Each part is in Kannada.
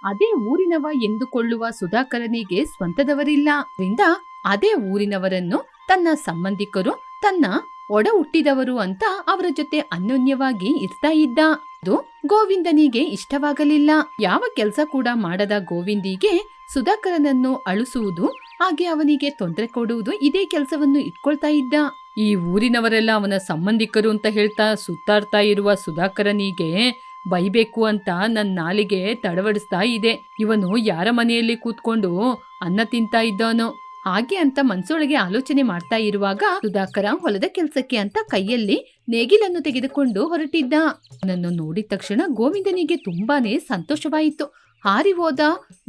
ಅದೇ ಊರಿನವ ಎಂದುಕೊಳ್ಳುವ ಸುಧಾಕರನಿಗೆ ಸ್ವಂತದವರಿಲ್ಲ. ಅದರಿಂದ ಅದೇ ಊರಿನವರನ್ನು ತನ್ನ ಸಂಬಂಧಿಕರು, ತನ್ನ ಒಡ ಹುಟ್ಟಿದವರು ಅಂತ ಅವರ ಜೊತೆ ಅನ್ಯೋನ್ಯವಾಗಿ ಇರ್ತಾ ಇದ್ದ. ಅದು ಗೋವಿಂದನಿಗೆ ಇಷ್ಟವಾಗಲಿಲ್ಲ. ಯಾವ ಕೆಲಸ ಕೂಡ ಮಾಡದ ಗೋವಿಂದಿಗೆ ಸುಧಾಕರನನ್ನು ಅಳಿಸುವುದು, ಹಾಗೆ ಅವನಿಗೆ ತೊಂದರೆ ಕೊಡುವುದು, ಇದೇ ಕೆಲಸವನ್ನು ಇಟ್ಕೊಳ್ತಾ ಇದ್ದ. ಈ ಊರಿನವರೆಲ್ಲ ಅವನ ಸಂಬಂಧಿಕರು ಅಂತ ಹೇಳ್ತಾ ಸುತ್ತಾಡ್ತಾ ಇರುವ ಸುಧಾಕರನಿಗೆ ಬೈಬೇಕು ಅಂತ ನನ್ನ ನಾಲಿಗೆ ತಡವಡಿಸ್ತಾ ಇದೆ. ಇವನು ಯಾರ ಮನೆಯಲ್ಲಿ ಕೂತ್ಕೊಂಡು ಅನ್ನ ತಿಂತಾ ಇದ್ದಾನೋ ಹಾಗೆ ಅಂತ ಮನ್ಸೊಳಗೆ ಆಲೋಚನೆ ಮಾಡ್ತಾ ಇರುವಾಗ ಸುಧಾಕರ ಹೊಲದ ಕೆಲ್ಸಕ್ಕೆ ಅಂತ ಕೈಯಲ್ಲಿ ನೇಗಿಲನ್ನು ತೆಗೆದುಕೊಂಡು ಹೊರಟಿದ್ದ. ಅವನನ್ನು ನೋಡಿದ ತಕ್ಷಣ ಗೋವಿಂದನಿಗೆ ತುಂಬಾನೇ ಸಂತೋಷವಾಯಿತು. ಹಾರಿ ಹೋದ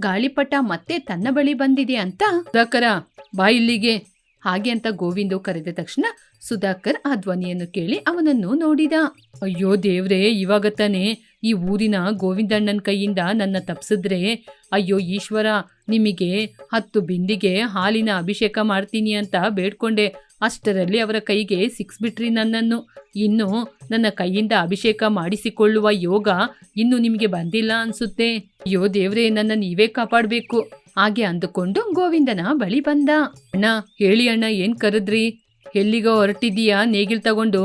ಗಾಳಿಪಟ ಮತ್ತೆ ತನ್ನ ಬಳಿ ಬಂದಿದೆ ಅಂತ, ಸುಧಾಕರ ಬಾ ಇಲ್ಲಿಗೆ ಹಾಗೆ ಅಂತ ಗೋವಿಂದು ಕರೆದ ತಕ್ಷಣ ಸುಧಾಕರ್ ಆ ಧ್ವನಿಯನ್ನು ಕೇಳಿ ಅವನನ್ನು ನೋಡಿದ. ಅಯ್ಯೋ ದೇವ್ರೇ, ಇವಾಗ ತಾನೆ ಈ ಊರಿನ ಗೋವಿಂದಣ್ಣನ ಕೈಯಿಂದ ನನ್ನ ತಪ್ಸಿದ್ರೆ, ಅಯ್ಯೋ ಈಶ್ವರ, ನಿಮಗೆ 10 ಬಿಂದಿಗೆ ಹಾಲಿನ ಅಭಿಷೇಕ ಮಾಡ್ತೀನಿ ಅಂತ ಬೇಡ್ಕೊಂಡೆ. ಅಷ್ಟರಲ್ಲಿ ಅವರ ಕೈಗೆ ಸಿಕ್ಸ್ಬಿಟ್ರಿ ನನ್ನನ್ನು. ಇನ್ನು ನನ್ನ ಕೈಯಿಂದ ಅಭಿಷೇಕ ಮಾಡಿಸಿಕೊಳ್ಳುವ ಯೋಗ ಇನ್ನು ನಿಮಗೆ ಬಂದಿಲ್ಲ ಅನ್ಸುತ್ತೆ. ಅಯ್ಯೋ ದೇವ್ರೇ, ನನ್ನ ನೀವೇ ಕಾಪಾಡಬೇಕು ಹಾಗೆ ಅಂದುಕೊಂಡು ಗೋವಿಂದನ ಬಳಿ ಬಂದ. ಅಣ್ಣ ಹೇಳಿ ಅಣ್ಣ, ಏನ್ ಕರೆದ್ರಿ? ಎಲ್ಲಿಗೋ ಹೊರಟಿದ್ದೀಯಾ ನೇಗಿಲ್ ತಗೊಂಡು?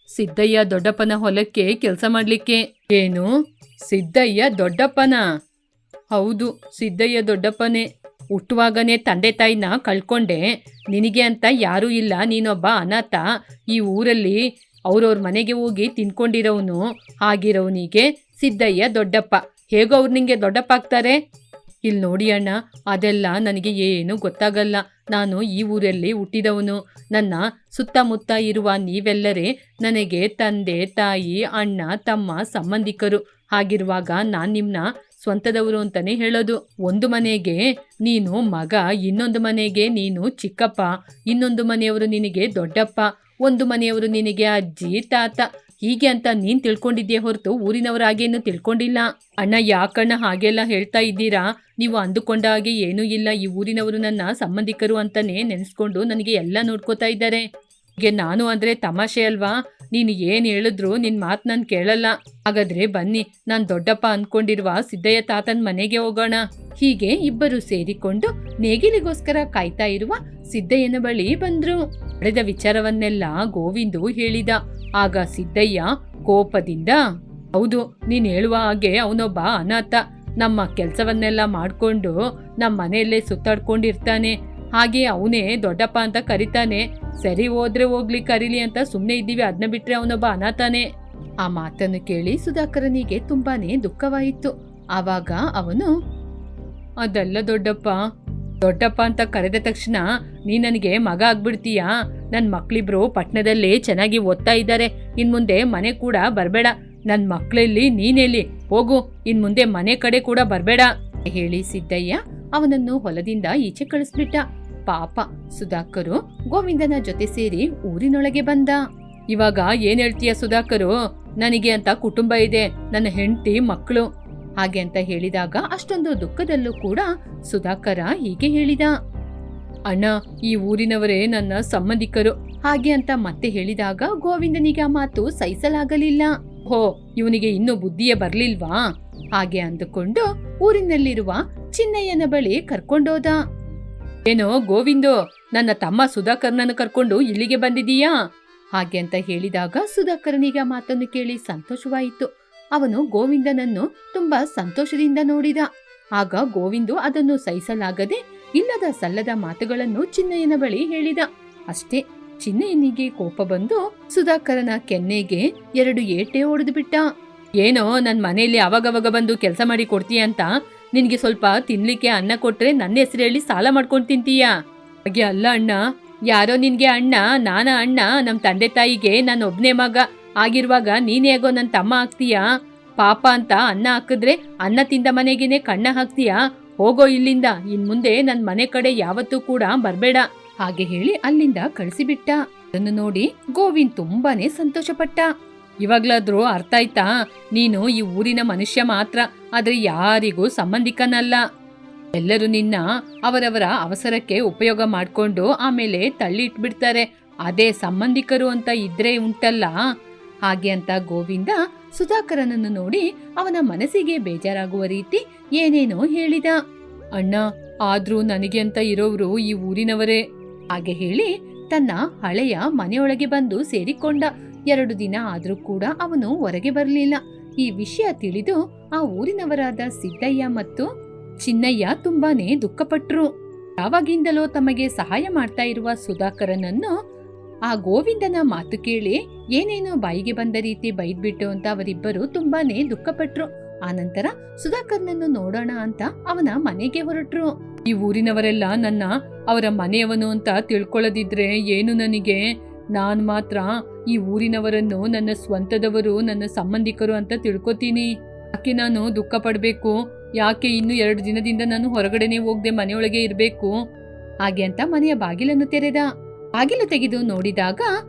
ಸಿದ್ದಯ್ಯ ದೊಡ್ಡಪ್ಪನ ಹೊಲಕ್ಕೆ ಕೆಲಸ ಮಾಡ್ಲಿಕ್ಕೆ. ಏನು, ಸಿದ್ದಯ್ಯ ದೊಡ್ಡಪ್ಪನ? ಹೌದು, ಸಿದ್ದಯ್ಯ ದೊಡ್ಡಪ್ಪನೇ. ಹುಟ್ಟುವಾಗನೇ ತಂದೆ ತಾಯಿನ ಕಳ್ಕೊಂಡೆ. ನಿನಗೆ ಅಂತ ಯಾರೂ ಇಲ್ಲ, ನೀನೊಬ್ಬ ಅನಾಥ. ಈ ಊರಲ್ಲಿ ಅವ್ರವ್ರ ಮನೆಗೆ ಹೋಗಿ ತಿನ್ಕೊಂಡಿರೋನು. ಆಗಿರೋನಿಗೆ ಸಿದ್ದಯ್ಯ ದೊಡ್ಡಪ್ಪ. ಹೇಗೋ ಅವ್ರು ನಿಂಗೆ ದೊಡ್ಡಪ್ಪ ಆಗ್ತಾರೆ? ಇಲ್ಲಿ ನೋಡಿ ಅಣ್ಣ, ಅದೆಲ್ಲ ನನಗೆ ಏನು ಗೊತ್ತಾಗಲ್ಲ. ನಾನು ಈ ಊರಲ್ಲಿ ಹುಟ್ಟಿದವನು. ನನ್ನ ಸುತ್ತಮುತ್ತ ಇರುವ ನೀವೆಲ್ಲರೇ ನನಗೆ ತಂದೆ ತಾಯಿ, ಅಣ್ಣ ತಮ್ಮ, ಸಂಬಂಧಿಕರು. ಹಾಗಿರುವಾಗ ನಾನು ನಿಮ್ಮನ್ನ ಸ್ವಂತದವರು ಅಂತಾನೆ ಹೇಳೋದು. ಒಂದು ಮನೆಗೆ ನೀನು ಮಗ, ಇನ್ನೊಂದು ಮನೆಗೆ ನೀನು ಚಿಕ್ಕಪ್ಪ, ಇನ್ನೊಂದು ಮನೆಯವರು ನಿನಗೆ ದೊಡ್ಡಪ್ಪ, ಒಂದು ಮನೆಯವರು ನಿನಗೆ ಅಜ್ಜಿ ತಾತ. ಹೀಗೆ ಅಂತ ನೀನು ತಿಳ್ಕೊಂಡಿದ್ಯೇ ಹೊರತು ಊರಿನವರಾಗೇನು ತಿಳ್ಕೊಂಡಿಲ್ಲ. ಅಣ್ಣ ಯಾಕಣ್ಣ ಹಾಗೆಲ್ಲ ಹೇಳ್ತಾ ಇದ್ದೀರಾ? ನೀವು ಅಂದುಕೊಂಡ ಹಾಗೆ ಏನೂ ಇಲ್ಲ. ಈ ಊರಿನವರು ನನ್ನ ಸಂಬಂಧಿಕರು ಅಂತಾನೆ ನೆನೆಸ್ಕೊಂಡು ನನಗೆ ಎಲ್ಲ ನೋಡ್ಕೋತಾ ಇದ್ದಾರೆ. ಹೀಗೆ ನಾನು ಅಂದರೆ ತಮಾಷೆ ಅಲ್ವಾ? ನೀನು ಏನು ಹೇಳಿದ್ರು ನಿನ್ನ ಮಾತು ನಾನು ಕೇಳಲ್ಲ. ಹಾಗಾದ್ರೆ ಬನ್ನಿ, ನಾನು ದೊಡ್ಡಪ್ಪ ಅಂದ್ಕೊಂಡಿರುವ ಸಿದ್ದಯ್ಯ ತಾತನ ಮನೆಗೆ ಹೋಗೋಣ. ಹೀಗೆ ಇಬ್ಬರು ಸೇರಿಕೊಂಡು ನೇಗಿಲಿಗೋಸ್ಕರ ಕಾಯ್ತಾ ಇರುವ ಸಿದ್ದಯ್ಯನ ಬಳಿ ಬಂದ್ರು. ನಡೆದ ವಿಚಾರವನ್ನೆಲ್ಲ ಗೋವಿಂದು ಹೇಳಿದ. ಆಗ ಸಿದ್ದಯ್ಯ ಕೋಪದಿಂದ, ಹೌದು, ನೀನ್ ಹೇಳುವ ಹಾಗೆ ಅವನೊಬ್ಬ ಅನಾಥ. ನಮ್ಮ ಕೆಲಸವನ್ನೆಲ್ಲ ಮಾಡಿಕೊಂಡು ನಮ್ಮ ಮನೆಯಲ್ಲೇ ಸುತ್ತಾಡ್ಕೊಂಡಿರ್ತಾನೆ. ಹಾಗೆ ಅವನೇ ದೊಡ್ಡಪ್ಪ ಅಂತ ಕರಿತಾನೆ. ಸರಿ, ಹೋದ್ರೆ ಹೋಗ್ಲಿ, ಕರೀಲಿ ಅಂತ ಸುಮ್ಮನೆ ಇದ್ದೀವಿ. ಅದನ್ನ ಬಿಟ್ರೆ ಅವನೊಬ್ಬ ಅನಾಥನೇ. ಆ ಮಾತನ್ನು ಕೇಳಿ ಸುಧಾಕರನಿಗೆ ತುಂಬಾನೇ ದುಃಖವಾಯಿತು. ಆವಾಗ ಅವನು, ಅದಲ್ಲ ದೊಡ್ಡಪ್ಪ, ದೊಡ್ಡಪ್ಪ ಅಂತ ಕರೆದ ತಕ್ಷಣ ನೀ ನನಗೆ ಮಗ ಆಗ್ಬಿಡ್ತೀಯಾ? ನನ್ನ ಮಕ್ಳಿಬ್ರು ಪಟ್ಟಣದಲ್ಲಿ ಚೆನ್ನಾಗಿ ಓದ್ತಾ ಇದ್ದಾರೆ. ಇನ್ ಮುಂದೆ ಮನೆ ಕೂಡ ಬರಬೇಡ. ನನ್ನ ಮಕ್ಕಳಲ್ಲಿ ನೀನೆಲ್ಲಿ ಹೋಗು, ಇನ್ ಮುಂದೆ ಮನೆ ಕಡೆ ಕೂಡ ಬರಬೇಡ ಹೇಳಿ ಸಿದ್ದಯ್ಯ ಅವನನ್ನು ಹೊಲದಿಂದ ಈಚೆ ಕಳಿಸ್ಬಿಟ್ಟ. ಪಾಪ ಸುಧಾಕರು ಗೋವಿಂದನ ಜೊತೆ ಸೇರಿ ಊರಿನೊಳಗೆ ಬಂದ. ಇವಾಗ ಏನ್ ಹೇಳ್ತೀಯ ಸುಧಾಕರು? ನನಗೆ ಅಂತ ಕುಟುಂಬ ಇದೆ, ನನ್ನ ಹೆಂಡತಿ, ಮಕ್ಕಳು ಹಾಗೆ ಅಂತ ಹೇಳಿದಾಗ ಅಷ್ಟೊಂದು ದುಃಖದಲ್ಲೂ ಕೂಡ ಸುಧಾಕರ ಹೀಗೆ ಹೇಳಿದ. ಅಣ್ಣ, ಈ ಊರಿನವರೇ ನನ್ನ ಸಂಬಂಧಿಕರು ಹಾಗೆ ಅಂತ ಮತ್ತೆ ಹೇಳಿದಾಗ ಗೋವಿಂದನಿಗೆ ಆ ಮಾತು ಸಹಿಸಲಾಗಲಿಲ್ಲ. ಹೋ, ಇವನಿಗೆ ಇನ್ನೂ ಬುದ್ಧಿಯೇ ಬರ್ಲಿಲ್ವಾ? ಹಾಗೆ ಅಂದುಕೊಂಡು ಊರಿನಲ್ಲಿರುವ ಚಿನ್ನಯ್ಯನ ಬಳಿ ಕರ್ಕೊಂಡೋದ. ಏನೋ ಗೋವಿಂದು, ನನ್ನ ತಮ್ಮ ಸುಧಾಕರ್ನನ್ನು ಕರ್ಕೊಂಡು ಇಲ್ಲಿಗೆ ಬಂದಿದೀಯಾ? ಹಾಗೆ ಅಂತ ಹೇಳಿದಾಗ ಸುಧಾಕರನಿಗೆ ಆ ಮಾತನ್ನು ಕೇಳಿ ಸಂತೋಷವಾಯಿತು. ಅವನು ಗೋವಿಂದನನ್ನು ತುಂಬಾ ಸಂತೋಷದಿಂದ ನೋಡಿದ. ಆಗ ಗೋವಿಂದು ಅದನ್ನು ಸಹಿಸಲಾಗದೆ ಇಲ್ಲದ ಸಲ್ಲದ ಮಾತುಗಳನ್ನು ಚಿನ್ನಯ್ಯನ ಬಳಿ ಹೇಳಿದ. ಅಷ್ಟೇ, ಚಿನ್ನಯ್ಯನಿಗೆ ಕೋಪ ಬಂದು ಸುಧಾಕರನ ಕೆನ್ನೆಗೆ 2 ಏಟೆ ಹೊಡೆದು ಬಿಟ್ಟ. ಏನೋ, ನನ್ ಮನೆಯಲ್ಲಿ ಅವಾಗವಾಗ ಬಂದು ಕೆಲಸ ಮಾಡಿ ಕೊಡ್ತೀಯ ಅಂತ ನಿನ್ಗೆ ಸ್ವಲ್ಪ ತಿನ್ಲಿಕ್ಕೆ ಅನ್ನ ಕೊಟ್ರೆ ನನ್ನ ಹೆಸರು ಹೇಳಿ ಸಾಲ ಮಾಡ್ಕೊಂಡು ತಿಂತೀಯ? ಹಾಗೆ ಅಲ್ಲ ಅಣ್ಣ. ಯಾರೋ ನಿನ್ಗೆ ಅಣ್ಣ, ನಾನ ಅಣ್ಣ? ನಮ್ ತಂದೆ ತಾಯಿಗೆ ನಾನು ಒಬ್ನೇ ಮಗ ಆಗಿರುವಾಗ ನೀನೇ ಆಗೋ ನನ್ನ ತಮ್ಮ ಆಗ್ತೀಯಾ? ಪಾಪ ಅಂತ ಅನ್ನ ಹಾಕಿದ್ರೆ ಅನ್ನ ತಿಂದ ಮನೆಗೇನೆ ಕಣ್ಣ ಹಾಕ್ತೀಯಾ? ಹೋಗೋ ಇಲ್ಲಿಂದ. ಇನ್ ಮುಂದೆ ನನ್ ಮನೆ ಕಡೆ ಯಾವತ್ತೂ ಕೂಡ ಬರ್ಬೇಡ ಹಾಗೆ ಹೇಳಿ ಅಲ್ಲಿಂದ ಕಳಿಸಿಬಿಟ್ಟ. ಅದನ್ನು ನೋಡಿ ಗೋವಿಂದ್ ತುಂಬಾನೇ ಸಂತೋಷಪಟ್ಟ. ಇವಾಗ್ಲಾದ್ರೂ ಅರ್ಥ ಆಯ್ತಾ? ನೀನು ಈ ಊರಿನ ಮನುಷ್ಯ ಮಾತ್ರ, ಆದ್ರೆ ಯಾರಿಗೂ ಸಂಬಂಧಿಕನಲ್ಲ. ಎಲ್ಲರೂ ನಿನ್ನ ಅವರವರ ಅವಸರಕ್ಕೆ ಉಪಯೋಗ ಮಾಡ್ಕೊಂಡು ಆಮೇಲೆ ತಳ್ಳಿ ಇಟ್ಬಿಡ್ತಾರೆ. ಅದೇ ಸಂಬಂಧಿಕರು ಅಂತ ಇದ್ರೆ ಉಂಟಲ್ಲ, ಹಾಗೆ ಅಂತ ಗೋವಿಂದ ಸುಧಾಕರನನ್ನು ನೋಡಿ ಅವನ ಮನಸ್ಸಿಗೆ ಬೇಜಾರಾಗುವ ರೀತಿ ಏನೇನೋ ಹೇಳಿದ. ಅಣ್ಣ, ಆದ್ರೂ ನನಗೆ ಅಂತ ಇರೋರು ಈ ಊರಿನವರೇ. ಹಾಗೆ ಹೇಳಿ ತನ್ನ ಹಳೆಯ ಮನೆಯೊಳಗೆ ಬಂದು ಸೇರಿಕೊಂಡ. 2 ದಿನ ಆದ್ರೂ ಕೂಡ ಅವನು ಹೊರಗೆ ಬರಲಿಲ್ಲ. ಈ ವಿಷಯ ತಿಳಿದು ಆ ಊರಿನವರಾದ ಸಿದ್ದಯ್ಯ ಮತ್ತು ಚಿನ್ನಯ್ಯ ತುಂಬಾನೇ ದುಃಖಪಟ್ರು. ಯಾವಾಗಿಂದಲೋ ತಮಗೆ ಸಹಾಯ ಮಾಡ್ತಾ ಇರುವ ಸುಧಾಕರನನ್ನು ಆ ಗೋವಿಂದನ ಮಾತು ಕೇಳಿ ಏನೇನೋ ಬಾಯಿಗೆ ಬಂದ ರೀತಿ ಬೈದ್ಬಿಟ್ಟು ಅಂತ ಅವರಿಬ್ಬರು ತುಂಬಾನೇ ದುಃಖಪಟ್ರು. ಆನಂತರ ಸುಧಾಕರ್ನನ್ನು ನೋಡೋಣ ಅಂತ ಅವನ ಮನೆಗೆ ಹೊರಟ್ರು. ಈ ಊರಿನವರೆಲ್ಲ ನನ್ನ ಅವರ ಮನೆಯವನು ಅಂತ ತಿಳ್ಕೊಳ್ಳೋದಿದ್ರೆ ಏನು ನನಗೆ? ನಾನ್ ಮಾತ್ರ ಈ ಊರಿನವರನ್ನು ನನ್ನ ಸ್ವಂತದವರು, ನನ್ನ ಸಂಬಂಧಿಕರು ಅಂತ ತಿಳ್ಕೊತೀನಿ. ಯಾಕೆ ನಾನು ದುಃಖ ಪಡ್ಬೇಕು? ಯಾಕೆ ಇನ್ನು 2 ದಿನದಿಂದ ನಾನು ಹೊರಗಡೆನೆ ಹೋಗದೆ ಮನೆಯೊಳಗೆ ಇರ್ಬೇಕು? ಹಾಗೆ ಅಂತ ಮನೆಯ ಬಾಗಿಲನ್ನು ತೆರೆದ. ಬಾಗಿಲು ತೆಗೆದು ನೋಡಿದಾಗ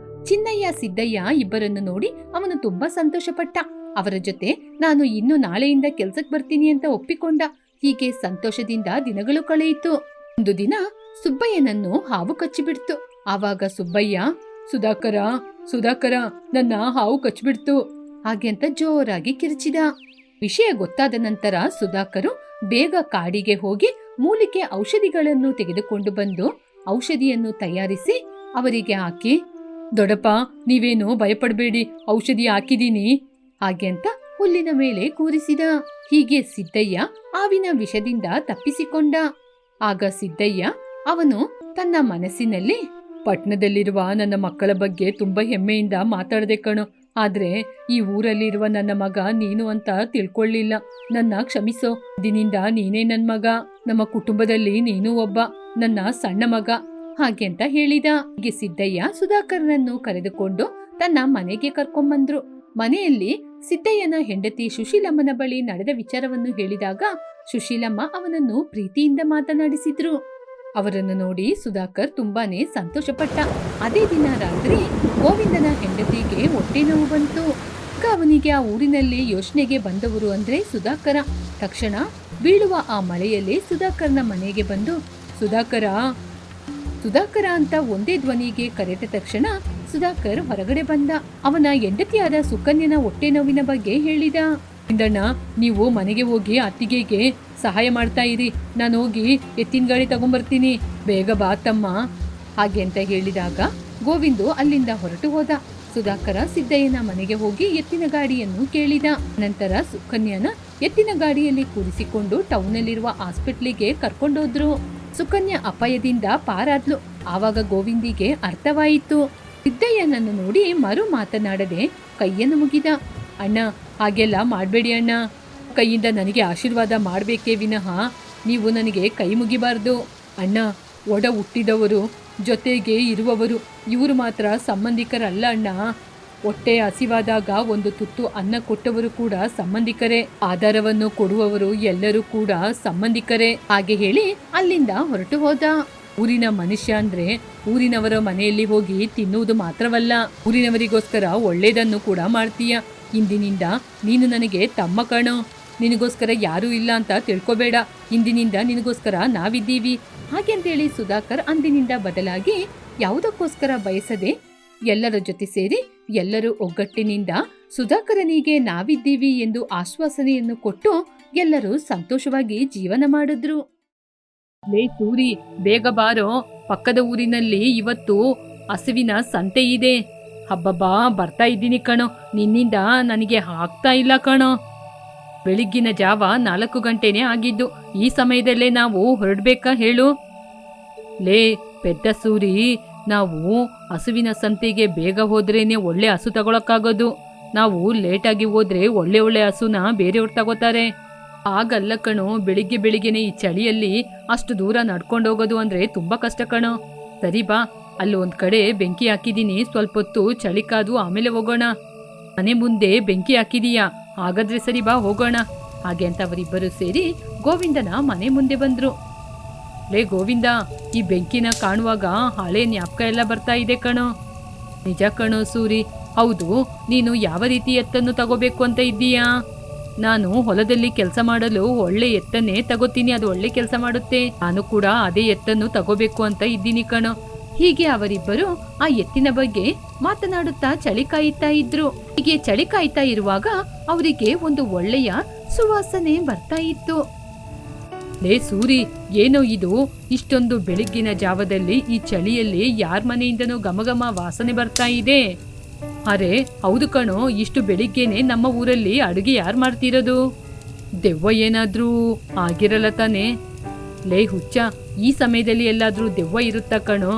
ಚಿನ್ನಯ್ಯ ಸಿದ್ದಯ್ಯ ಇಬ್ಬರನ್ನು ನೋಡಿ ಅವನು ತುಂಬಾ ಸಂತೋಷಪಟ್ಟ. ಅವರ ಜೊತೆ ನಾನು ಇನ್ನು ನಾಳೆಯಿಂದ ಕೆಲ್ಸಕ್ಕೆ ಬರ್ತೀನಿ ಅಂತ ಒಪ್ಪಿಕೊಂಡ. ಹೀಗೆ ಸಂತೋಷದಿಂದ ದಿನಗಳು ಕಳೆಯಿತು. ಒಂದು ದಿನ ಸುಬ್ಬಯ್ಯನನ್ನು ಹಾವು ಕಚ್ಚಿಬಿಡ್ತು. ಆವಾಗ ಸುಬ್ಬಯ್ಯ, ಸುಧಾಕರ, ನನ್ನ ಹಾವು ಕಚ್ಚಿಬಿಡ್ತು ಹಾಗೆ ಅಂತ ಜೋರಾಗಿ ಕಿರ್ಚಿದ. ವಿಷಯ ಗೊತ್ತಾದ ನಂತರ ಸುಧಾಕರು ಬೇಗ ಕಾಡಿಗೆ ಹೋಗಿ ಮೂಲಿಕೆ ಔಷಧಿಗಳನ್ನು ತೆಗೆದುಕೊಂಡು ಬಂದು ಔಷಧಿಯನ್ನು ತಯಾರಿಸಿ ಅವರಿಗೆ ಹಾಕಿ, ದೊಡ್ಡಪ್ಪ ನೀವೇನು ಭಯಪಡಬೇಡಿ, ಔಷಧಿ ಹಾಕಿದೀನಿ ಹಾಗೆ ಅಂತ ಹುಲ್ಲಿನ ಮೇಲೆ ಕೂರಿಸಿದ. ಹೀಗೆ ಸಿದ್ದಯ್ಯ ಹಾವಿನ ವಿಷದಿಂದ ತಪ್ಪಿಸಿಕೊಂಡ. ಆಗ ಸಿದ್ದಯ್ಯ ಅವನು ತನ್ನ ಮನಸ್ಸಿನಲ್ಲಿ, ಪಟ್ಟಣದಲ್ಲಿರುವ ನನ್ನ ಮಕ್ಕಳ ಬಗ್ಗೆ ತುಂಬಾ ಹೆಮ್ಮೆಯಿಂದ ಮಾತಾಡದೆ ಕಣೋ, ಆದ್ರೆ ಈ ಊರಲ್ಲಿರುವ ನನ್ನ ಮಗ ನೀನು ಅಂತ ತಿಳ್ಕೊಳ್ಳಿಲ್ಲ. ನನ್ನ ಕ್ಷಮಿಸೋ. ದಿನಿಂದ ನೀನೇ ನನ್ ಮಗ, ನಮ್ಮ ಕುಟುಂಬದಲ್ಲಿ ನೀನು ಒಬ್ಬ ನನ್ನ ಸಣ್ಣ ಮಗ ಹಾಗೆ ಅಂತ ಹೇಳಿದ. ಹೀಗೆ ಸಿದ್ದಯ್ಯ ಸುಧಾಕರನನ್ನು ಕರೆದುಕೊಂಡು ತನ್ನ ಮನೆಗೆ ಕರ್ಕೊಂಡ್ಬಂದ್ರು. ಮನೆಯಲ್ಲಿ ಸಿದ್ದಯ್ಯನ ಹೆಂಡತಿ ಸುಶೀಲಮ್ಮನ ಬಳಿ ನಡೆದ ವಿಚಾರವನ್ನು ಹೇಳಿದಾಗ ಸುಶೀಲಮ್ಮ ಅವನನ್ನು ಪ್ರೀತಿಯಿಂದ ಮಾತನಾಡಿಸಿದ್ರು. ಅವರನ್ನು ನೋಡಿ ಸುಧಾಕರ್ ತುಂಬಾನೇ ಸಂತೋಷಪಟ್ಟ. ಅದೇ ದಿನ ರಾತ್ರಿ ಗೋವಿಂದನ ಹೆಂಡತಿಗೆ ಹೊಟ್ಟೆ ನೋವು ಬಂತು. ಅವನಿಗೆ ಆ ಊರಿನಲ್ಲಿ ಯೋಚನೆಗೆ ಬಂದವರು ಅಂದ್ರೆ ಸುಧಾಕರ. ತಕ್ಷಣ ಬೀಳುವ ಆ ಮಳೆಯಲ್ಲಿ ಸುಧಾಕರ್ನ ಮನೆಗೆ ಬಂದು ಸುಧಾಕರ ಅಂತ ಒಂದೇ ಧ್ವನಿಗೆ ಕರೆದ ತಕ್ಷಣ ಸುಧಾಕರ್ ಹೊರಗಡೆ ಬಂದ. ಅವನ ಹೆಂಡತಿಯಾದ ಸುಕನ್ಯನ ಹೊಟ್ಟೆ ನೋವಿನ ಬಗ್ಗೆ ಹೇಳಿದ. ಇಂದಣ್ಣ, ನೀವು ಮನೆಗೆ ಹೋಗಿ ಅತ್ತಿಗೆಗೆ ಸಹಾಯ ಮಾಡ್ತಾ ಇರಿ, ನಾನು ಹೋಗಿ ಎತ್ತಿನ ಗಾಡಿ ತಗೊಂಡ್ಬರ್ತೀನಿ, ಬೇಗ ಬಾ ತಮ್ಮ ಹಾಗೆ ಅಂತ ಹೇಳಿದಾಗ ಗೋವಿಂದು ಅಲ್ಲಿಂದ ಹೊರಟು ಹೋದ. ಸುಧಾಕರ ಸಿದ್ದಯ್ಯನ ಮನೆಗೆ ಹೋಗಿ ಎತ್ತಿನ ಗಾಡಿಯನ್ನು ಕೇಳಿದ. ನಂತರ ಸುಕನ್ಯನ ಎತ್ತಿನ ಗಾಡಿಯಲ್ಲಿ ಕೂರಿಸಿಕೊಂಡು ಟೌನಲ್ಲಿರುವ ಹಾಸ್ಪಿಟ್ಲಿಗೆ ಕರ್ಕೊಂಡೋದ್ರು. ಸುಕನ್ಯಾ ಅಪಾಯದಿಂದ ಪಾರಾದ್ಲು. ಆವಾಗ ಗೋವಿಂದಿಗೆ ಅರ್ಥವಾಯಿತು. ಸಿದ್ದಯ್ಯನನ್ನು ನೋಡಿ ಮರು ಮಾತನಾಡದೆ ಕೈಯನ್ನು ಮುಗಿದ. ಅಣ್ಣ, ಹಾಗೆಲ್ಲ ಮಾಡಬೇಡಿ ಅಣ್ಣ, ಕೈಯಿಂದ ನನಗೆ ಆಶೀರ್ವಾದ ಮಾಡಬೇಕೇ ವಿನಃ ನೀವು ನನಗೆ ಕೈ ಮುಗಿಬಾರ್ದು. ಅಣ್ಣ, ಒಡ ಹುಟ್ಟಿದವರು, ಜೊತೆಗೆ ಇರುವವರು, ಇವರು ಮಾತ್ರ ಸಂಬಂಧಿಕರಲ್ಲ ಅಣ್ಣ. ಹೊಟ್ಟೆ ಹಸಿವಾದಾಗ ಒಂದು ತುತ್ತು ಅನ್ನ ಕೊಟ್ಟವರು ಕೂಡ ಸಂಬಂಧಿಕರೇ, ಆಧಾರವನ್ನು ಕೊಡುವವರು ಎಲ್ಲರೂ ಕೂಡ ಸಂಬಂಧಿಕರೇ ಹಾಗೆ ಹೇಳಿ ಅಲ್ಲಿಂದ ಹೊರಟು ಹೋದ. ಊರಿನ ಮನುಷ್ಯ ಅಂದ್ರೆ ಊರಿನವರ ಮನೆಯಲ್ಲಿ ಹೋಗಿ ತಿನ್ನುವುದು ಮಾತ್ರವಲ್ಲ, ಊರಿನವರಿಗೋಸ್ಕರ ಒಳ್ಳೇದನ್ನು ಕೂಡ ಮಾಡ್ತೀಯ. ಇಂದಿನಿಂದ ನೀನು ನನಗೆ ತಮ್ಮ ಕಣೋ, ನಿನಗೋಸ್ಕರ ಯಾರೂ ಇಲ್ಲ ಅಂತ ತಿಳ್ಕೊಬೇಡ, ಇಂದಿನಿಂದ ನಿನಗೋಸ್ಕರ ನಾವಿದ್ದೀವಿ ಹಾಗೆ ಅಂತೇಳಿ ಸುಧಾಕರ್ ಅಂದಿನಿಂದ ಬದಲಾಗಿ ಯಾವುದಕ್ಕೋಸ್ಕರ ಬಯಸದೆ ಎಲ್ಲರ ಜೊತೆ ಸೇರಿ ಎಲ್ಲರೂ ಒಗ್ಗಟ್ಟಿನಿಂದ ಸುಧಾಕರನಿಗೆ ನಾವಿದ್ದೀವಿ ಎಂದು ಆಶ್ವಾಸನೆಯನ್ನು ಕೊಟ್ಟು ಎಲ್ಲರೂ ಸಂತೋಷವಾಗಿ ಜೀವನ ಮಾಡಿದ್ರು. ಲೇ ಸೂರಿ, ಬೇಗ ಬಾರೋ, ಪಕ್ಕದ ಊರಿನಲ್ಲಿ ಇವತ್ತು ಹಸುವಿನ ಸಂತೆ ಇದೆ. ಹಬ್ಬಬ್ಬಾ, ಬರ್ತಾ ಇದ್ದೀನಿ ಕಣೋ, ನಿನ್ನಿಂದ ನನಗೆ ಆಗ್ತಾ ಇಲ್ಲ ಕಣೋ. ಬೆಳಿಗ್ಗಿನ ಜಾವ 4 ಗಂಟೆನೇ ಆಗಿದ್ದು, ಈ ಸಮಯದಲ್ಲೇ ನಾವು ಹೊರಡ್ಬೇಕಾ ಹೇಳು? ಲೇ ಪೆದ್ದ ಸೂರಿ, ನಾವು ಹಸುವಿನ ಸಂತೆಗೆ ಬೇಗ ಹೋದ್ರೇನೆ ಒಳ್ಳೆ ಹಸು ತಗೊಳಕ್ಕಾಗೋದು. ನಾವು ಲೇಟಾಗಿ ಹೋದ್ರೆ ಒಳ್ಳೆ ಹಸುನ ಬೇರೆಯವ್ರು ತಗೋತಾರೆ. ಆಗಲ್ಲ ಕಣೋ, ಬೆಳಿಗ್ಗೆನೆ ಈ ಚಳಿಯಲ್ಲಿ ಅಷ್ಟು ದೂರ ನಡ್ಕೊಂಡು ಹೋಗೋದು ಅಂದ್ರೆ ತುಂಬಾ ಕಷ್ಟ ಕಣೋ. ಸರಿ ಬಾ, ಅಲ್ಲಿ ಒಂದ್ ಕಡೆ ಬೆಂಕಿ ಹಾಕಿದೀನಿ, ಸ್ವಲ್ಪ ಹೊತ್ತು ಚಳಿ ಕಾದು ಆಮೇಲೆ ಹೋಗೋಣ. ಮನೆ ಮುಂದೆ ಬೆಂಕಿ ಹಾಕಿದೀಯಾ? ಹಾಗಾದ್ರೆ ಸರಿ ಬಾ ಹೋಗೋಣ ಹಾಗೆ ಅಂತ ಅವರಿಬ್ಬರು ಸೇರಿ ಗೋವಿಂದನ ಮನೆ ಮುಂದೆ ಬಂದ್ರು. ಲೇ ಗೋವಿಂದ, ಈ ಬೆಂಕಿನ ಕಾಣುವಾಗ ಹಳೆ ಜ್ಞಾಪಕ ಎಲ್ಲ ಬರ್ತಾ ಇದೆ ಕಣೋ. ನಿಜ ಕಣೋ ಸೂರಿ, ಹೌದು, ನೀನು ಯಾವ ರೀತಿ ಎತ್ತನ್ನು ತಗೋಬೇಕು ಅಂತ ಇದ್ದೀಯಾ? ನಾನು ಹೊಲದಲ್ಲಿ ಕೆಲಸ ಮಾಡಲು ಒಳ್ಳೆ ಎತ್ತನ್ನೇ ತಗೋತೀನಿ, ಅದು ಒಳ್ಳೆ ಕೆಲಸ ಮಾಡುತ್ತೆ. ನಾನು ಕೂಡ ಅದೇ ಎತ್ತನ್ನು ತಗೋಬೇಕು ಅಂತ ಇದ್ದೀನಿ ಕಣೋ. ಹೀಗೆ ಅವರಿಬ್ಬರು ಆ ಎತ್ತಿನ ಬಗ್ಗೆ ಮಾತನಾಡುತ್ತಾ ಚಳಿ ಕಾಯುತ್ತಾ ಇದ್ರು. ಹೀಗೆ ಚಳಿ ಕಾಯ್ತಾ ಇರುವಾಗ ಅವರಿಗೆ ಒಂದು ಒಳ್ಳೆಯ ಸುವಾಸನೆ ಬರ್ತಾ ಇತ್ತು. ಲೇ ಸೂರಿ, ಏನೋ ಇದು ಇಷ್ಟೊಂದು ಬೆಳಗ್ಗಿನ ಜಾವದಲ್ಲಿ ಈ ಚಳಿಯಲ್ಲಿ ಯಾರ ಮನೆಯಿಂದನೂ ಘಮಘಮ ವಾಸನೆ ಬರ್ತಾ ಇದೆ? ಅರೆ ಹೌದು ಕಣೋ, ಇಷ್ಟು ಬೆಳಿಗ್ಗೆನೆ ನಮ್ಮ ಊರಲ್ಲಿ ಅಡುಗೆ ಯಾರು ಮಾಡ್ತಿರೋದು? ದೆವ್ವ ಏನಾದ್ರೂ ಆಗಿರಲ್ಲ ತಾನೆ? ಲೇ ಹುಚ್ಚ, ಈ ಸಮಯದಲ್ಲಿ ಎಲ್ಲಾದ್ರೂ ದೆವ್ವ ಇರುತ್ತಾ ಕಣೋ?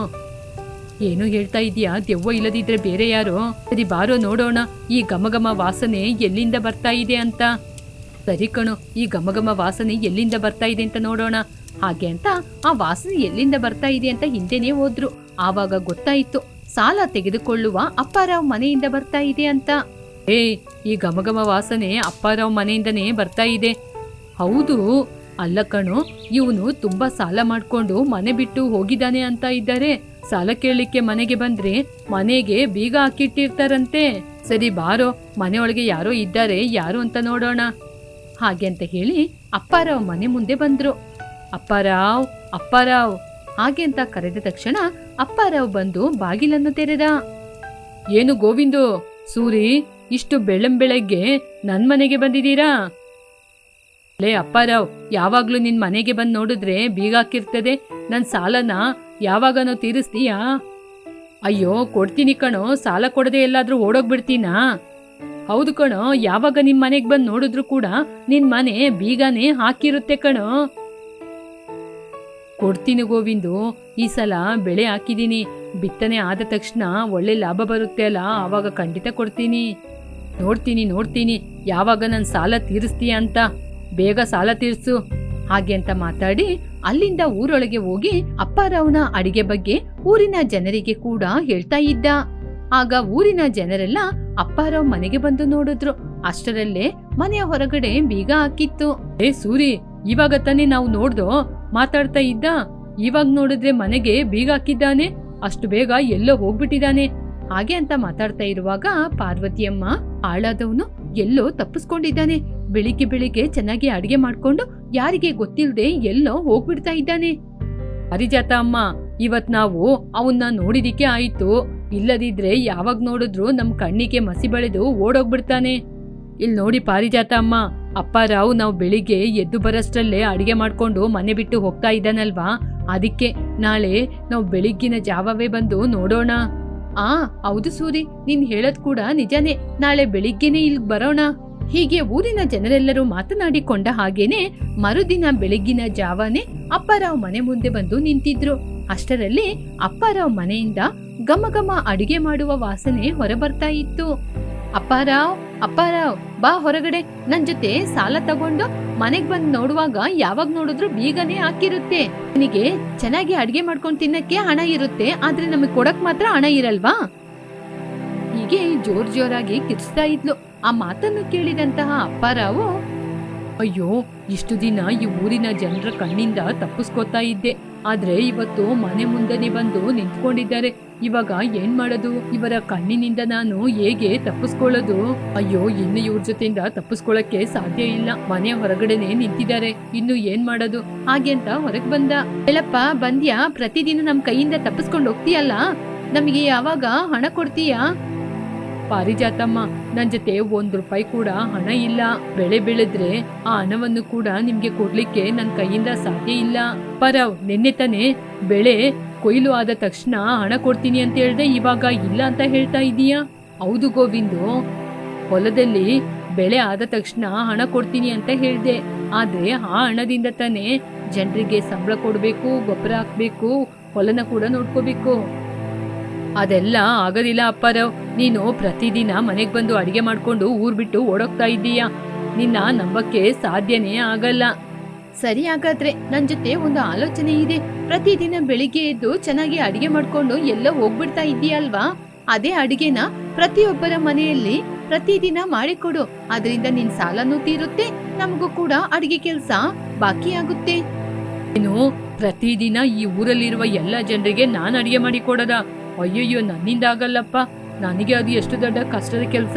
ಏನು ಹೇಳ್ತಾ ಇದೀಯಾ? ದೆವ್ವ ಇಲ್ಲದಿದ್ರೆ ಬೇರೆ ಯಾರೋ? ಸರಿ ಬಾರೋ ನೋಡೋಣ ಈ ಘಮಘಮ ವಾಸನೆ ಎಲ್ಲಿಂದ ಬರ್ತಾ ಇದೆ ಅಂತ. ಸರಿ ಕಣೋ, ಈ ಘಮಘಮ ವಾಸನೆ ಎಲ್ಲಿಂದ ಬರ್ತಾ ಇದೆ ಅಂತ ನೋಡೋಣ. ಹಾಗೆ ಅಂತ ಆ ವಾಸನೆ ಎಲ್ಲಿಂದ ಬರ್ತಾ ಇದೆ ಅಂತ ಹಿಂದೆನೇ ಹೋದ್ರು. ಆವಾಗ ಗೊತ್ತಾಯಿತು ಸಾಲ ತೆಗೆದುಕೊಳ್ಳುವ ಅಪ್ಪಾರಾವ್ ಮನೆಯಿಂದ ಬರ್ತಾ ಇದೆ ಅಂತ. ಈ ಘಮಘಮ ವಾಸನೆ ಅಪ್ಪಾರಾವ್ ಮನೆಯಿಂದನೇ ಬರ್ತಾ ಇದೆ. ಹೌದು, ಅಲ್ಲ ಕಣೋ, ಇವನು ತುಂಬಾ ಸಾಲ ಮಾಡ್ಕೊಂಡು ಮನೆ ಬಿಟ್ಟು ಹೋಗಿದ್ದಾನೆ ಅಂತ ಇದ್ದಾರೆ. ಸಾಲ ಕೇಳಲಿಕ್ಕೆ ಮನೆಗೆ ಬಂದ್ರೆ ಮನೆಗೆ ಬೀಗ ಹಾಕಿಟ್ಟಿರ್ತಾರಂತೆ. ಸರಿ ಬಾರೋ, ಮನೆಯೊಳಗೆ ಯಾರೋ ಇದ್ದಾರೆ, ಯಾರು ಅಂತ ನೋಡೋಣ. ಹಾಗೆ ಅಂತ ಹೇಳಿ ಅಪ್ಪಾರಾವ್ ಮನೆ ಮುಂದೆ ಬಂದ್ರು. ಅಪ್ಪಾರಾವ್, ಅಪ್ಪಾರಾವ್ ಹಾಗೆ ಅಂತ ಕರೆದ ತಕ್ಷಣ ಅಪ್ಪಾರಾವ್ ಬಂದು ಬಾಗಿಲನ್ನು ತೆರೆದ. ಏನು ಗೋವಿಂದು, ಸೂರಿ, ಇಷ್ಟು ಬೆಳಗ್ಗೆ ನನ್ ಮನೆಗೆ ಬಂದಿದ್ದೀರಾ? ಲೇ ಅಪ್ಪಾರಾವ್, ಯಾವಾಗ್ಲೂ ನಿನ್ ಮನೆಗೆ ಬಂದು ನೋಡಿದ್ರೆ ಬೀಗ ಹಾಕಿರ್ತದೆ. ನನ್ ಸಾಲನ ಯಾವಾಗನೋ ತೀರಿಸ್ತೀಯಾ? ಅಯ್ಯೋ ಕೊಡ್ತೀನಿ ಕಣೋ, ಸಾಲ ಕೊಡದೆ ಎಲ್ಲಾದ್ರೂ ಓಡೋಗ್ಬಿಡ್ತೀನಾ? ಹೌದು ಕಣೋ, ಯಾವಾಗ ನಿಮ್ ಮನೆಗೆ ಬಂದು ನೋಡಿದ್ರು ಕೂಡ ನಿನ್ ಮನೆ ಬೀಗನೇ ಹಾಕಿರುತ್ತೆ ಕಣೋ. ಕೊಡ್ತೀನಿ ಗೋವಿಂದು, ಈ ಸಲ ಬೆಳೆ ಹಾಕಿದೀನಿ. ಬಿತ್ತನೆ ಆದ ತಕ್ಷಣ ಒಳ್ಳೆ ಲಾಭ ಬರುತ್ತೆ ಅಲ್ಲ, ಆವಾಗ ಖಂಡಿತ ಕೊಡ್ತೀನಿ. ನೋಡ್ತೀನಿ ಯಾವಾಗ ನನ್ನ ಸಾಲ ತೀರಿಸ್ತೀಯ ಅಂತ. ಬೇಗ ಸಾಲ ತೀರ್ಸು. ಹಾಗೆ ಅಂತ ಮಾತಾಡಿ ಅಲ್ಲಿಂದ ಊರೊಳಗೆ ಹೋಗಿ ಅಪ್ಪಾರಾವ್ನ ಅಡಿಗೆ ಬಗ್ಗೆ ಊರಿನ ಜನರಿಗೆ ಕೂಡ ಹೇಳ್ತಾ ಇದ್ದ. ಆಗ ಊರಿನ ಜನರೆಲ್ಲ ಅಪ್ಪಾರಾವ್ ಮನೆಗೆ ಬಂದು ನೋಡಿದ್ರು. ಅಷ್ಟರಲ್ಲೇ ಮನೆಯ ಹೊರಗಡೆ ಬೀಗ ಹಾಕಿತ್ತು. ಸೂರಿ, ಇವಾಗ ತಾನೇ ನಾವು ನೋಡ್ದೋ ಮಾತಾಡ್ತಾ ಇದ್ದ, ಇವಾಗ ನೋಡಿದ್ರೆ ಮನೆಗೆ ಬೀಗ ಹಾಕಿದ್ದಾನೆ. ಅಷ್ಟು ಬೇಗ ಎಲ್ಲೋ ಹೋಗ್ಬಿಟ್ಟಿದ್ದಾನೆ. ಹಾಗೆ ಅಂತ ಮಾತಾಡ್ತಾ ಇರುವಾಗ ಪಾರ್ವತಿಯಮ್ಮ, ಆಳಾದವನು ಎಲ್ಲೋ ತಪ್ಪಿಸ್ಕೊಂಡಿದ್ದಾನೆ. ಬೆಳಿಗ್ಗೆ ಚೆನ್ನಾಗಿ ಅಡಿಗೆ ಮಾಡ್ಕೊಂಡು ಯಾರಿಗೆ ಗೊತ್ತಿಲ್ಲದೆ ಎಲ್ಲೋ ಹೋಗ್ಬಿಡ್ತಾ ಇದ್ದಾನೆ. ಹರಿಜಾತ ಅಮ್ಮ, ಇವತ್ ನಾವು ಅವನ್ನ ನೋಡಿದಿಕ್ಕೆ ಆಯ್ತು. ಇಲ್ಲದಿದ್ರೆ ಯಾವಾಗ ನೋಡಿದ್ರು ನಮ್ ಕಣ್ಣಿಗೆ ಮಸಿ ಬಳೆದು ಓಡೋಗ್ಬಿಡ್ತಾನೆ. ಇಲ್ಲಿ ನೋಡಿ ಪಾರಿಜಾತ ಅಮ್ಮ, ಅಪ್ಪಾರಾವ್ ನಾವು ಬೆಳಿಗ್ಗೆ ಎದ್ದು ಬರಷ್ಟರಲ್ಲೇ ಅಡಿಗೆ ಮಾಡ್ಕೊಂಡು ಮನೆ ಬಿಟ್ಟು ಹೋಗ್ತಾ ಇದ್ದಾನಲ್ವಾ, ಅದಕ್ಕೆ ನಾಳೆ ನಾವು ಬೆಳಿಗ್ಗಿನ ಜಾವವೇ ಬಂದು ನೋಡೋಣ. ಹೌದು ಸೂರಿ, ನೀನ್ ಹೇಳದ್ ಕೂಡ ನಿಜಾನೇ. ನಾಳೆ ಬೆಳಿಗ್ಗೆನೆ ಇಲ್ಲಿಗೆ ಬರೋಣ. ಹೀಗೆ ಊರಿನ ಜನರೆಲ್ಲರೂ ಮಾತನಾಡಿಕೊಂಡ ಹಾಗೇನೆ ಮರುದಿನ ಬೆಳಗ್ಗಿನ ಜಾವನೆ ಅಪ್ಪಾರಾವ್ ಮನೆ ಮುಂದೆ ಬಂದು ನಿಂತಿದ್ರು. ಅಷ್ಟರಲ್ಲಿ ಅಪ್ಪಾರಾವ್ ಮನೆಯಿಂದ ಘಮ ಅಡುಗೆ ಮಾಡುವ ವಾಸನೆ ಹೊರಬರ್ತಾ ಇತ್ತು. ಅಪ್ಪಾರಾವ್ ಬಾ ಹೊರಗಡೆ, ನನ್ ಜೊತೆ ಸಾಲ ತಗೊಂಡು ಮನೆಗ್ ಬಂದ್ ನೋಡುವಾಗ ಯಾವಾಗ ನೋಡಿದ್ರು ಬೀಗನೆ ಹಾಕಿರುತ್ತೆ. ನಿನಗೆ ಚೆನ್ನಾಗಿ ಅಡ್ಗೆ ಮಾಡ್ಕೊಂಡು ತಿನ್ನಕ್ಕೆ ಹಣ ಇರುತ್ತೆ, ಆದ್ರೆ ನಮಗ್ ಕೊಡಕ್ ಮಾತ್ರ ಹಣ ಇರಲ್ವಾ? ಹೀಗೆ ಜೋರಾಗಿ ಕಿರ್ಚ್ತಾ ಇದ್ಲು. ಆ ಮಾತನ್ನು ಕೇಳಿದಂತಹ ಅಪ್ಪಾರಾವು, ಅಯ್ಯೋ ಇಷ್ಟು ದಿನ ಈ ಊರಿನ ಜನರ ಕಣ್ಣಿಂದ ತಪ್ಪಿಸ್ಕೊತಾ ಇದ್ದೆ, ಆದ್ರೆ ಇವತ್ತು ಮನೆ ಮುಂದನೆ ಬಂದು ನಿಂತ್ಕೊಂಡಿದ್ದಾರೆ. ಇವಾಗ ಏನ್ ಮಾಡೋದು? ಇವರ ಕಣ್ಣಿನಿಂದ ನಾನು ಹೇಗೆ ತಪ್ಪಿಸ್ಕೊಳ್ಳೋದು? ಅಯ್ಯೋ, ಇನ್ನು ಇವ್ರ ಜೊತೆಯಿಂದ ತಪ್ಪಿಸ್ಕೊಳ್ಳಕ್ಕೆ ಸಾಧ್ಯ ಇಲ್ಲ. ಮನೆ ಹೊರಗಡೆನೆ ನಿಂತಿದ್ದಾರೆ, ಇನ್ನು ಏನ್ ಮಾಡೋದು? ಹಾಗೆ ಅಂತ ಹೊರಗ್ ಬಂದ. ಹೇಳಪ್ಪ, ಬಂದ್ಯಾ? ಪ್ರತಿದಿನ ನಮ್ ಕೈಯಿಂದ ತಪ್ಪಿಸ್ಕೊಂಡು ಹೋಗ್ತೀಯಲ್ಲ, ನಮಗೆ ಯಾವಾಗ ಹಣ ಕೊಡ್ತೀಯಾ? ಪಾರಿಜಾತಮ್ಮ, ನನ್ ಜೊತೆ ₹1 ಕೂಡ ಹಣ ಇಲ್ಲ. ಬೆಳೆ ಬೆಳೆದ್ರೆ ಆ ಹಣವನ್ನು ಕೂಡ ನಿಮ್ಗೆ ಕೊಡ್ಲಿಕ್ಕೆ ನನ್ ಕೈಯಿಂದ ಸಾಧ್ಯ ಇಲ್ಲ. ಪರವ್, ನಿನ್ನೆ ತಾನೆ ಬೆಳೆ ಕೊಯ್ಲು ಆದ ತಕ್ಷಣ ಹಣ ಕೊಡ್ತೀನಿ ಅಂತ ಹೇಳ್ದೆ, ಇವಾಗ ಇಲ್ಲ ಅಂತ ಹೇಳ್ತಾ ಇದೀಯಾ? ಹೌದು ಗೋವಿಂದು, ಹೊಲದಲ್ಲಿ ಬೆಳೆ ಆದ ತಕ್ಷಣ ಹಣ ಕೊಡ್ತೀನಿ ಅಂತ ಹೇಳ್ದೆ, ಆದ್ರೆ ಆ ಹಣದಿಂದ ತಾನೆ ಜನರಿಗೆ ಸಂಬಳ ಕೊಡ್ಬೇಕು, ಗೊಬ್ಬರ ಹಾಕ್ಬೇಕು, ಹೊಲನ ಕೂಡ ನೋಡ್ಕೋಬೇಕು. ಅದೆಲ್ಲ ಆಗೋದಿಲ್ಲ ಅಪ್ಪಾರಾವ್. ನೀನು ಪ್ರತಿದಿನ ಮನೆಗ್ ಬಂದು ಅಡಿಗೆ ಮಾಡ್ಕೊಂಡು ಊರ್ ಬಿಟ್ಟು ಓಡೋಗ್ತಾ ಇದ್ದೀಯಾ, ನಿನ್ನ ನಂಬಕ್ಕೆ ಸಾಧ್ಯನೇ ಆಗಲ್ಲ. ಸರಿ, ಹಾಗಾದ್ರೆ ನನ್ ಜೊತೆ ಒಂದು ಆಲೋಚನೆ ಇದೆ. ಪ್ರತಿದಿನ ಬೆಳಿಗ್ಗೆ ಎದ್ದು ಚೆನ್ನಾಗಿ ಅಡಿಗೆ ಮಾಡ್ಕೊಂಡು ಎಲ್ಲ ಹೋಗ್ಬಿಡ್ತಾ ಇದೀಯಲ್ವಾ, ಅದೇ ಅಡಿಗೆನ ಪ್ರತಿಯೊಬ್ಬರ ಮನೆಯಲ್ಲಿ ಪ್ರತಿದಿನ ಮಾಡಿಕೊಡು. ಅದರಿಂದ ನಿನ್ ಸಾಲನೂ ತೀರುತ್ತೆ, ನಮಗೂ ಕೂಡ ಅಡಿಗೆ ಕೆಲಸ ಬಾಕಿ ಆಗುತ್ತೆ. ಏನು, ಪ್ರತಿದಿನ ಈ ಊರಲ್ಲಿರುವ ಎಲ್ಲ ಜನರಿಗೆ ನಾನು ಅಡಿಗೆ ಮಾಡಿ ಕೊಡೋದ? ಅಯ್ಯಯ್ಯೋ, ನನ್ನಿಂದ ಆಗಲ್ಲಪ್ಪ. ನನಗೆ ಅದು ಎಷ್ಟು ದೊಡ್ಡ ಕಷ್ಟದ ಕೆಲಸ.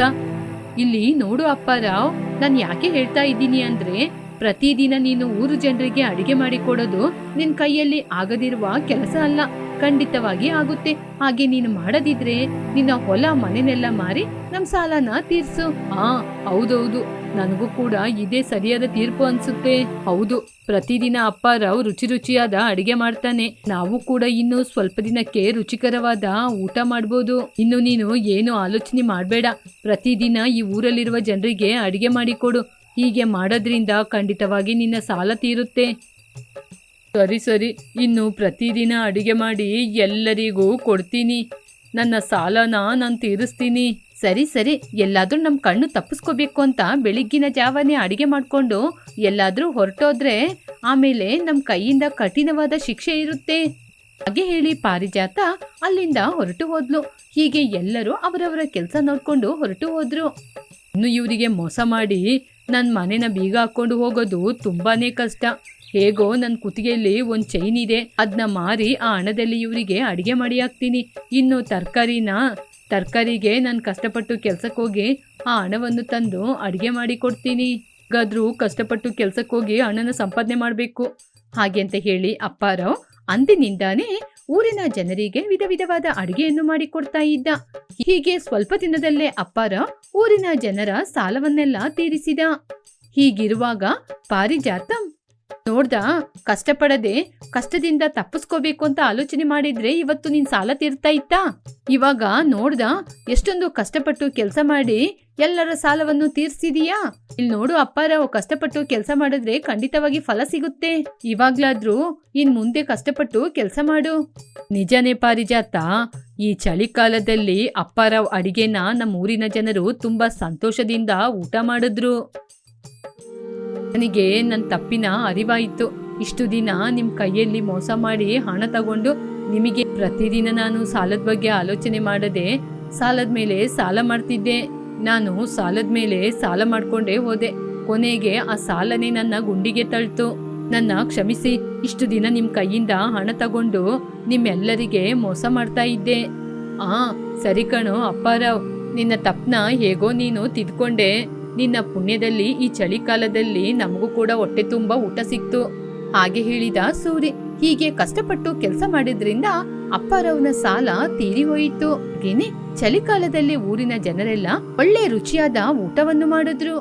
ಇಲ್ಲಿ ನೋಡು ಅಪ್ಪಾರಾವ್, ನಾನು ಯಾಕೆ ಹೇಳ್ತಾ ಇದ್ದೀನಿ ಅಂದ್ರೆ, ಪ್ರತಿದಿನ ನೀನು ಊರು ಜನರಿಗೆ ಅಡಿಗೆ ಮಾಡಿಕೊಡೋದು ನಿನ್ ಕೈಯಲ್ಲಿ ಆಗದಿರುವ ಕೆಲಸ ಅಲ್ಲ. ಖಂಡಿತವಾಗಿ ಆಗುತ್ತೆ. ಹಾಗೆ ನೀನು ಮಾಡದಿದ್ರೆ ನಿನ್ನ ಹೊಲ ಮನೆನೆಲ್ಲ ಮಾರಿ ನಮ್ ಸಾಲನ ತೀರ್ಸು. ಹೌದೌದು, ನನಗೂ ಕೂಡ ಇದೇ ಸರಿಯಾದ ತೀರ್ಪು ಅನ್ಸುತ್ತೆ. ಹೌದು, ಪ್ರತಿದಿನ ಅಪ್ಪಾರಾವ್ ರುಚಿ ರುಚಿಯಾದ ಅಡಿಗೆ ಮಾಡ್ತಾನೆ. ನಾವು ಕೂಡ ಇನ್ನು ಸ್ವಲ್ಪ ದಿನಕ್ಕೆ ರುಚಿಕರವಾದ ಊಟ ಮಾಡ್ಬೋದು. ಇನ್ನು ನೀನು ಏನು ಆಲೋಚನೆ ಮಾಡ್ಬೇಡ. ಪ್ರತಿದಿನ ಈ ಊರಲ್ಲಿರುವ ಜನರಿಗೆ ಅಡಿಗೆ ಮಾಡಿಕೊಡು. ಹೀಗೆ ಮಾಡೋದ್ರಿಂದ ಖಂಡಿತವಾಗಿ ನಿನ್ನ ಸಾಲ ತೀರುತ್ತೆ. ಸರಿ ಸರಿ, ಇನ್ನು ಪ್ರತಿದಿನ ಅಡಿಗೆ ಮಾಡಿ ಎಲ್ಲರಿಗೂ ಕೊಡ್ತೀನಿ. ನನ್ನ ಸಾಲನ ನಾನು ತೀರಿಸ್ತೀನಿ. ಸರಿ ಸರಿ, ಎಲ್ಲಾದ್ರೂ ನಮ್ಮ ಕಣ್ಣು ತಪ್ಪಿಸ್ಕೋಬೇಕು ಅಂತ ಬೆಳಿಗ್ಗಿನ ಜಾವನೇ ಅಡಿಗೆ ಮಾಡ್ಕೊಂಡು ಎಲ್ಲಾದ್ರೂ ಹೊರಟೋದ್ರೆ ಆಮೇಲೆ ನಮ್ಮ ಕೈಯಿಂದ ಕಠಿಣವಾದ ಶಿಕ್ಷೆ ಇರುತ್ತೆ. ಹಾಗೆ ಹೇಳಿ ಪಾರಿಜಾತ ಅಲ್ಲಿಂದ ಹೊರಟು ಹೋದ್ಲು. ಹೀಗೆ ಎಲ್ಲರೂ ಅವರವರ ಕೆಲಸ ನೋಡ್ಕೊಂಡು ಹೊರಟು ಹೋದ್ರು. ಇನ್ನು ಇವರಿಗೆ ಮೋಸ ಮಾಡಿ ನನ್ನ ಮನೆನ ಬೀಗ ಹಾಕೊಂಡು ಹೋಗೋದು ತುಂಬಾನೇ ಕಷ್ಟ. ಹೇಗೋ ನನ್ನ ಕುತ್ತಿಗೆಯಲ್ಲಿ ಒಂದು ಚೈನ್ ಇದೆ, ಅದನ್ನ ಮಾರಿ ಆ ಹಣದಲ್ಲಿ ಇವರಿಗೆ ಅಡಿಗೆ ಮಾಡಿ ಹಾಕ್ತೀನಿ. ಇನ್ನು ತರಕಾರಿಗೆ ನಾನು ಕಷ್ಟಪಟ್ಟು ಕೆಲ್ಸಕ್ಕೆ ಹೋಗಿ ಆ ಹಣವನ್ನು ತಂದು ಅಡಿಗೆ ಮಾಡಿ ಕೊಡ್ತೀನಿ. ಹಾಗಾದ್ರೂ ಕಷ್ಟಪಟ್ಟು ಕೆಲ್ಸಕ್ಕೆ ಹೋಗಿ ಹಣನ ಸಂಪಾದನೆ ಮಾಡಬೇಕು. ಹಾಗೆ ಅಂತ ಹೇಳಿ ಅಪ್ಪಾರಾವ್ ಅಂದಿನಿಂದಾನೇ ಊರಿನ ಜನರಿಗೆ ವಿಧ ವಿಧವಾದ ಅಡಿಗೆಯನ್ನು ಮಾಡಿ ಕೊಡ್ತಾ ಇದ್ದ. ಹೀಗೆ ಸ್ವಲ್ಪ ದಿನದಲ್ಲೇ ಅಪ್ಪಾರಾವ್ ಊರಿನ ಜನರ ಸಾಲವನ್ನೆಲ್ಲ ತೀರಿಸಿದ. ಹೀಗಿರುವಾಗ ಪಾರಿಜಾತ ನೋಡ್ದ, ಕಷ್ಟಪಡದೆ ಕಷ್ಟದಿಂದ ತಪ್ಪಿಸ್ಕೋಬೇಕು ಅಂತ ಆಲೋಚನೆ ಮಾಡಿದ್ರೆ ಇವತ್ತು ನಿನ್ ಸಾಲ ತೀರ್ತಾ ಇತ್ತಾ? ಇವಾಗ ನೋಡ್ದ, ಎಷ್ಟೊಂದು ಕಷ್ಟಪಟ್ಟು ಕೆಲಸ ಮಾಡಿ ಎಲ್ಲರ ಸಾಲವನ್ನು ತೀರ್ಸಿದೀಯಾ? ಇಲ್ಲಿ ನೋಡು ಅಪ್ಪಾರಾವ್, ಕಷ್ಟಪಟ್ಟು ಕೆಲಸ ಮಾಡಿದ್ರೆ ಖಂಡಿತವಾಗಿ ಫಲ ಸಿಗುತ್ತೆ. ಇವಾಗ್ಲಾದ್ರೂ ಇನ್ ಮುಂದೆ ಕಷ್ಟಪಟ್ಟು ಕೆಲಸ ಮಾಡು. ನಿಜನೇ ಪಾರಿಜಾತ, ಈ ಚಳಿಗಾಲದಲ್ಲಿ ಅಪ್ಪಾರಾವ್ ಅಡಿಗೆನ ನಮ್ಮ ಊರಿನ ಜನರು ತುಂಬಾ ಸಂತೋಷದಿಂದ ಊಟ ಮಾಡಿದ್ರು. ನನಗೆ ನನ್ನ ತಪ್ಪಿನ ಅರಿವಾಯಿತು. ಇಷ್ಟು ದಿನ ನಿಮ್ಮ ಕೈಯಲ್ಲಿ ಮೋಸ ಮಾಡಿ ಹಣ ತಗೊಂಡು ನಿಮಗೆ ಪ್ರತಿದಿನ ನಾನು ಸಾಲದ ಬಗ್ಗೆ ಆಲೋಚನೆ ಮಾಡದೆ ಸಾಲದ ಮೇಲೆ ಸಾಲ ಮಾಡ್ತಿದ್ದೆ. ನಾನು ಸಾಲದ ಮೇಲೆ ಸಾಲ ಮಾಡ್ಕೊಂಡೇ ಹೋದೆ. ಕೊನೆಗೆ ಆ ಸಾಲನೇ ನನ್ನ ಗುಂಡಿಗೆ ತಳ್ತು. ನನ್ನ ಕ್ಷಮಿಸಿ. ಇಷ್ಟು ದಿನ ನಿಮ್ಮ ಕೈಯಿಂದ ಹಣ ತಗೊಂಡು ನಿಮ್ಮೆಲ್ಲರಿಗೆ ಮೋಸ ಮಾಡ್ತಾ ಇದ್ದೆ. ಸರಿ ಕಣೋ ಅಪ್ಪಾರಾವ್, ನಿನ್ನ ತಪ್ಪನ ಹೇಗೋ ನೀನು ತಿದ್ಕೊಂಡೆ. ನಿನ್ನ ಪುಣ್ಯದಲ್ಲಿ ಈ ಚಳಿಗಾಲದಲ್ಲಿ ನಮಗೂ ಕೂಡ ಹೊಟ್ಟೆ ತುಂಬಾ ಊಟ ಸಿಕ್ತು. ಹಾಗೆ ಹೇಳಿದ ಸೂರಿ. ಹೀಗೆ ಕಷ್ಟಪಟ್ಟು ಕೆಲಸ ಮಾಡಿದ್ರಿಂದ ಅಪ್ಪಾರವನ ಸಾಲ ತೀರಿ ಹೋಯಿತು. ಹಾಗೇನೆ ಚಳಿಗಾಲದಲ್ಲಿ ಊರಿನ ಜನರೆಲ್ಲ ಒಳ್ಳೆ ರುಚಿಯಾದ ಊಟವನ್ನು ಮಾಡಿದ್ರು.